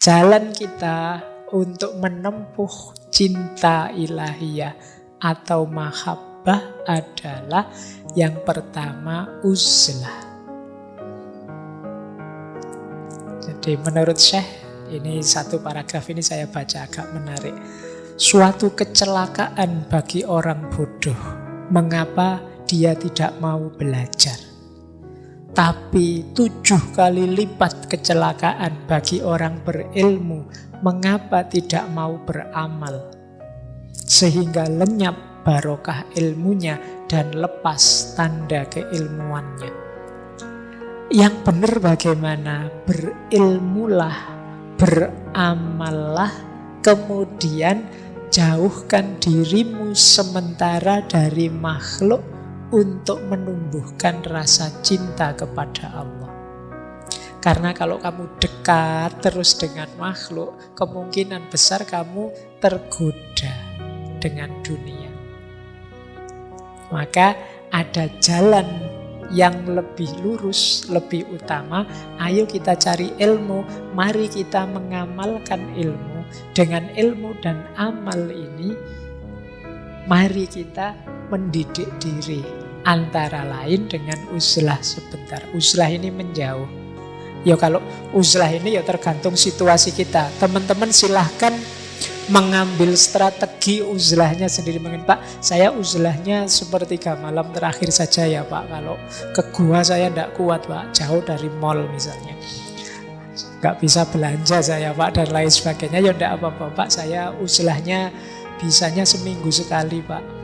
Jalan kita untuk menempuh cinta ilahiyah atau mahabbah adalah yang pertama uzlah. Jadi menurut Syekh, ini satu paragraf ini saya baca agak menarik. Suatu kecelakaan bagi orang bodoh, mengapa dia tidak mau belajar? Tapi 7 kali lipat kecelakaan bagi orang berilmu, mengapa tidak mau beramal? Sehingga lenyap barokah ilmunya dan lepas tanda keilmuannya. Yang benar bagaimana? Berilmulah, beramallah, kemudian jauhkan dirimu sementara dari makhluk untuk menumbuhkan rasa cinta kepada Allah. Karena kalau kamu dekat terus dengan makhluk, kemungkinan besar kamu tergoda dengan dunia. Maka ada jalan yang lebih lurus, lebih utama. Ayo kita cari ilmu, mari kita mengamalkan ilmu. Dengan ilmu dan amal ini, mari kita mendidik diri. Antara lain dengan uzlah sebentar. Uzlah ini menjauh. Ya kalau uzlah ini ya tergantung situasi kita. Teman-teman silahkan mengambil strategi uzlahnya sendiri. Mungkin Pak, saya uzlahnya sepertiga malam terakhir saja ya Pak. Kalau ke gua saya tidak kuat Pak, jauh dari mall misalnya, nggak bisa belanja saya Pak, dan lain sebagainya. Ya tidak apa-apa Pak, saya uzlahnya bisanya seminggu sekali Pak.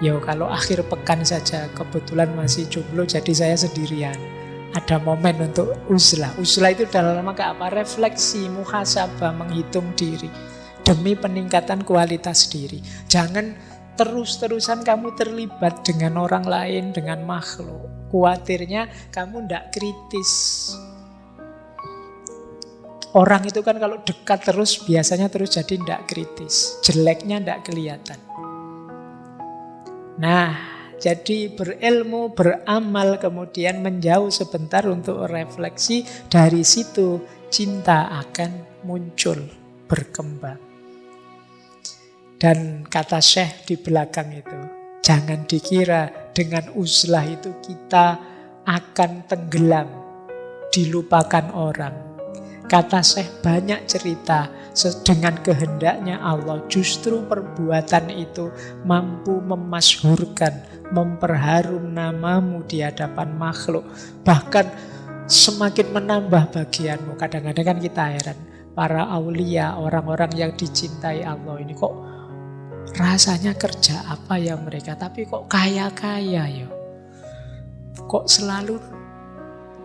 Ya kalau akhir pekan saja, kebetulan masih jomblo jadi saya sendirian. Ada momen untuk uzlah. Uzlah itu dalam rangka apa? Refleksi, muhasabah, menghitung diri demi peningkatan kualitas diri. Jangan terus-terusan kamu terlibat dengan orang lain, dengan makhluk. Khawatirnya kamu tidak kritis. Orang itu kan kalau dekat terus biasanya terus jadi tidak kritis. Jeleknya tidak kelihatan. Nah, jadi berilmu, beramal, kemudian menjauh sebentar untuk refleksi. Dari situ cinta akan muncul, berkembang. Dan kata Syekh di belakang itu, jangan dikira dengan uzlah itu kita akan tenggelam, dilupakan orang. Kata Syekh banyak cerita dengan kehendaknya Allah. Justru perbuatan itu mampu memasyhurkan, memperharum namamu di hadapan makhluk. Bahkan semakin menambah bagianmu. Kadang-kadang kan kita heran, para aulia, orang-orang yang dicintai Allah ini kok rasanya kerja apa ya mereka, tapi kok kaya-kaya ya. Kok selalu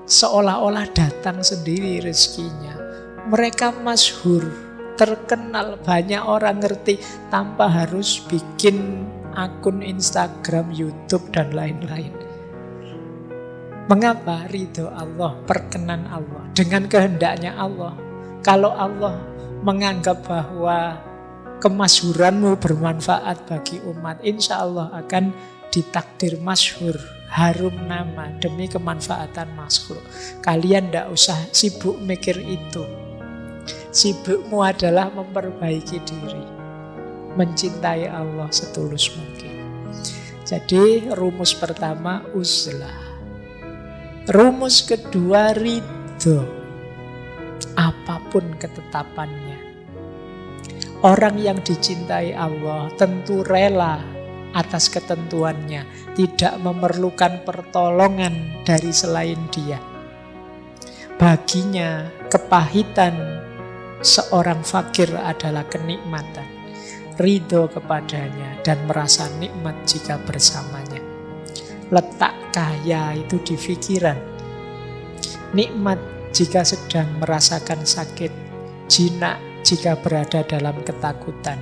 seolah-olah datang sendiri rezekinya. Mereka masyhur, terkenal, banyak orang ngerti tanpa harus bikin akun Instagram, YouTube dan lain-lain. Mengapa? Ridho Allah, perkenan Allah, dengan kehendaknya Allah. Kalau Allah menganggap bahwa kemasyhuranmu bermanfaat bagi umat, insya Allah akan ditakdir masyhur, harum nama demi kemanfaatan makhluk. Kalian tidak usah sibuk mikir itu. Sibukmu adalah memperbaiki diri, mencintai Allah setulus mungkin. Jadi rumus pertama uzlah. Rumus kedua ridho, apapun ketetapannya. Orang yang dicintai Allah tentu rela atas ketentuannya, tidak memerlukan pertolongan dari selain Dia. Baginya kepahitan seorang fakir adalah kenikmatan. Ridho kepadanya dan merasa nikmat jika bersamanya. Letak kaya itu di pikiran. Nikmat jika sedang merasakan sakit. Jinak jika berada dalam ketakutan.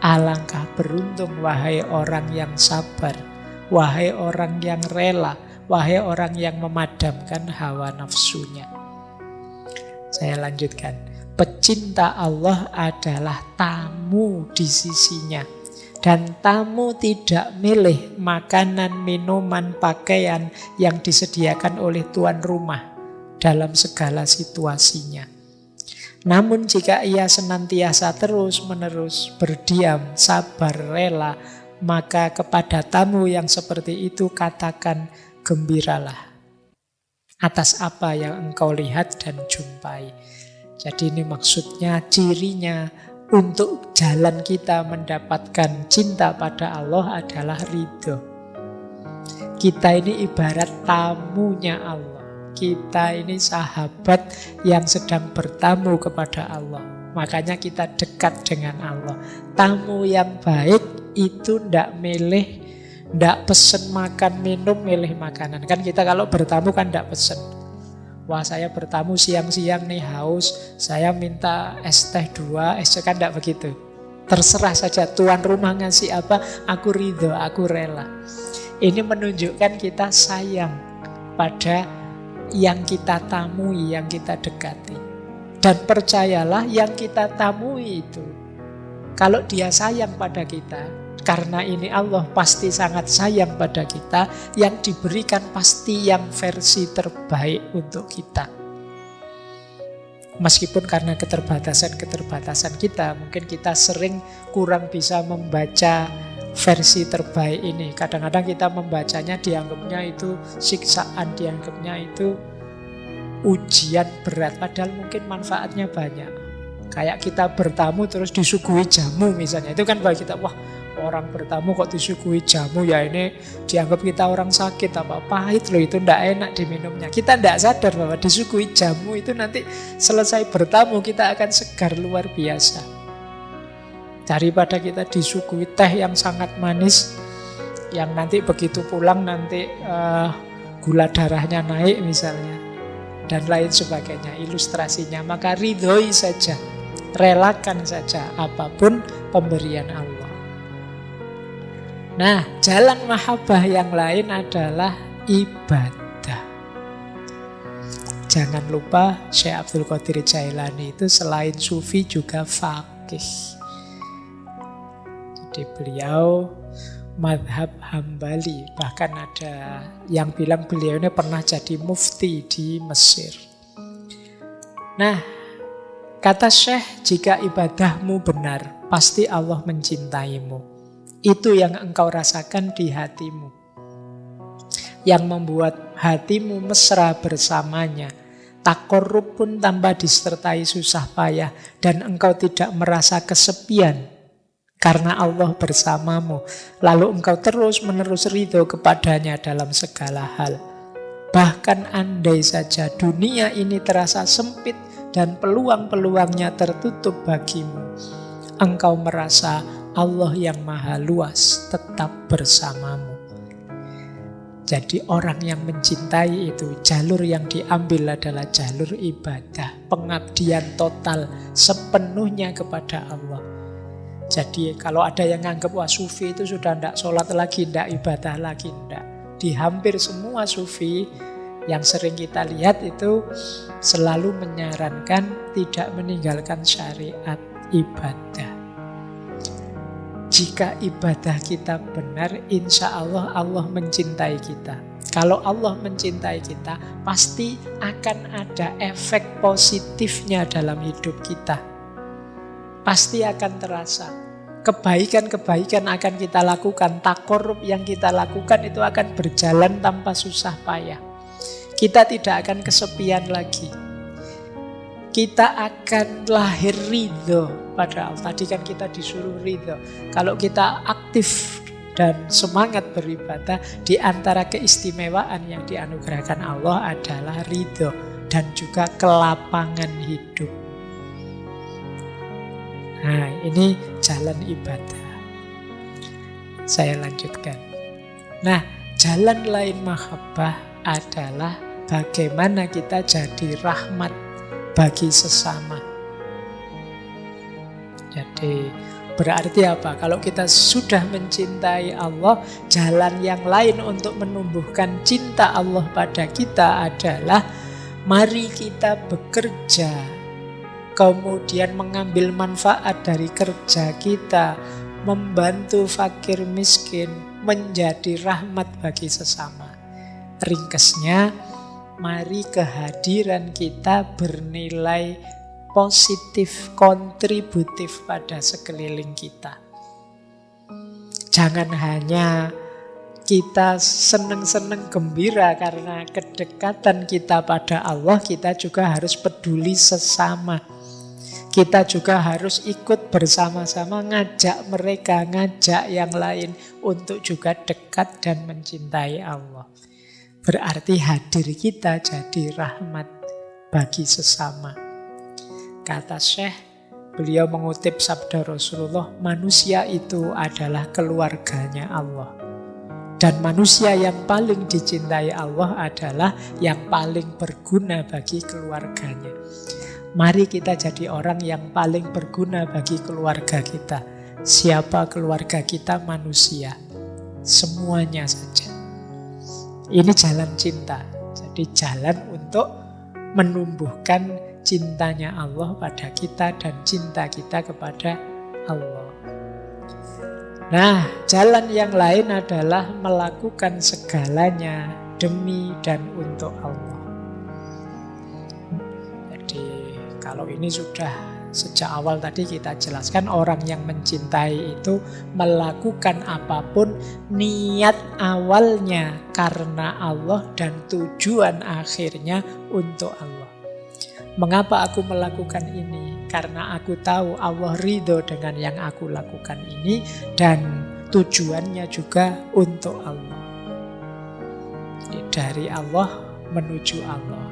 Alangkah beruntung wahai orang yang sabar, wahai orang yang rela, wahai orang yang memadamkan hawa nafsunya. Saya lanjutkan. Pecinta Allah adalah tamu di sisinya. Dan tamu tidak milih makanan, minuman, pakaian yang disediakan oleh tuan rumah dalam segala situasinya. Namun jika ia senantiasa terus-menerus berdiam, sabar, rela, maka kepada tamu yang seperti itu katakan, gembiralah atas apa yang engkau lihat dan jumpai. Jadi ini maksudnya, cirinya untuk jalan kita mendapatkan cinta pada Allah adalah ridho. Kita ini ibarat tamunya Allah. Kita ini sahabat yang sedang bertamu kepada Allah. Makanya kita dekat dengan Allah. Tamu yang baik itu ndak milih, ndak pesen makan minum, milih makanan. Kan kita kalau bertamu kan ndak pesen. Wah, saya bertamu siang-siang nih haus, saya minta es teh 2, es kan ndak begitu. Terserah saja tuan rumah ngasih apa, aku ridho, aku rela. Ini menunjukkan kita sayang pada yang kita tamui, yang kita dekati. Dan percayalah, yang kita tamui itu, kalau dia sayang pada kita, karena ini Allah pasti sangat sayang pada kita, yang diberikan pasti yang versi terbaik untuk kita. Meskipun karena keterbatasan-keterbatasan kita, mungkin kita sering kurang bisa membaca versi terbaik ini. Kadang-kadang kita membacanya dianggapnya itu siksaan, dianggapnya itu ujian berat, padahal mungkin manfaatnya banyak. Kayak kita bertamu terus disuguhi jamu misalnya, itu kan bagi kita, wah, orang bertamu kok disuguhi jamu, ya ini dianggap kita orang sakit, apa pahit loh, itu ndak enak diminumnya. Kita ndak sadar bahwa disuguhi jamu itu nanti selesai bertamu kita akan segar luar biasa. Daripada kita disuguhi teh yang sangat manis, yang nanti begitu pulang nanti gula darahnya naik misalnya, dan lain sebagainya ilustrasinya. Maka ridhoi saja, relakan saja apapun pemberian Allah. Nah, jalan mahabbah yang lain adalah ibadah. Jangan lupa Syekh Abdul Qadir Jailani itu selain sufi juga faqih. Jadi beliau madhab Hambali. Bahkan ada yang bilang beliau ini pernah jadi mufti di Mesir. Nah, kata Syekh, jika ibadahmu benar, pasti Allah mencintaimu. Itu yang engkau rasakan di hatimu, yang membuat hatimu mesra bersamanya. Tak korup pun tanpa disertai susah payah, dan engkau tidak merasa kesepian karena Allah bersamamu. Lalu engkau terus-menerus ridho kepadanya dalam segala hal. Bahkan andai saja dunia ini terasa sempit dan peluang-peluangnya tertutup bagimu, engkau merasa Allah yang maha luas tetap bersamamu. Jadi orang yang mencintai itu, jalur yang diambil adalah jalur ibadah, pengabdian total sepenuhnya kepada Allah. Jadi kalau ada yang nganggap wah sufi itu sudah tidak sholat lagi, tidak ibadah lagi, tidak. Di hampir semua sufi yang sering kita lihat itu selalu menyarankan tidak meninggalkan syariat ibadah. Jika ibadah kita benar, insya Allah Allah mencintai kita. Kalau Allah mencintai kita, pasti akan ada efek positifnya dalam hidup kita. Pasti akan terasa. Kebaikan-kebaikan akan kita lakukan, takorup yang kita lakukan itu akan berjalan tanpa susah payah. Kita tidak akan kesepian lagi. Kita akan lahir ridho pada Allah. Tadi kan kita disuruh ridho. Kalau kita aktif dan semangat beribadah, di antara keistimewaan yang dianugerahkan Allah adalah ridho dan juga kelapangan hidup. Nah, ini jalan ibadah. Saya lanjutkan. Nah, jalan lain mahabbah adalah bagaimana kita jadi rahmat bagi sesama. Jadi berarti apa? Kalau kita sudah mencintai Allah, jalan yang lain untuk menumbuhkan cinta Allah pada kita adalah mari kita bekerja, kemudian mengambil manfaat dari kerja kita, membantu fakir miskin, menjadi rahmat bagi sesama. Ringkasnya, mari kehadiran kita bernilai positif, kontributif pada sekeliling kita. Jangan hanya kita seneng-seneng gembira karena kedekatan kita pada Allah, kita juga harus peduli sesama. Kita juga harus ikut bersama-sama ngajak mereka, ngajak yang lain untuk juga dekat dan mencintai Allah. Berarti hadir kita jadi rahmat bagi sesama. Kata Syekh, beliau mengutip sabda Rasulullah, manusia itu adalah keluarganya Allah. Dan manusia yang paling dicintai Allah adalah yang paling berguna bagi keluarganya. Mari kita jadi orang yang paling berguna bagi keluarga kita. Siapa keluarga kita? Manusia. Semuanya saja. Ini jalan cinta. Jadi jalan untuk menumbuhkan cintanya Allah pada kita dan cinta kita kepada Allah. Nah, jalan yang lain adalah melakukan segalanya demi dan untuk Allah. Jadi, kalau ini sudah sejak awal tadi kita jelaskan, orang yang mencintai itu melakukan apapun niat awalnya karena Allah dan tujuan akhirnya untuk Allah. Mengapa aku melakukan ini? Karena aku tahu Allah ridho dengan yang aku lakukan ini dan tujuannya juga untuk Allah. Jadi dari Allah menuju Allah.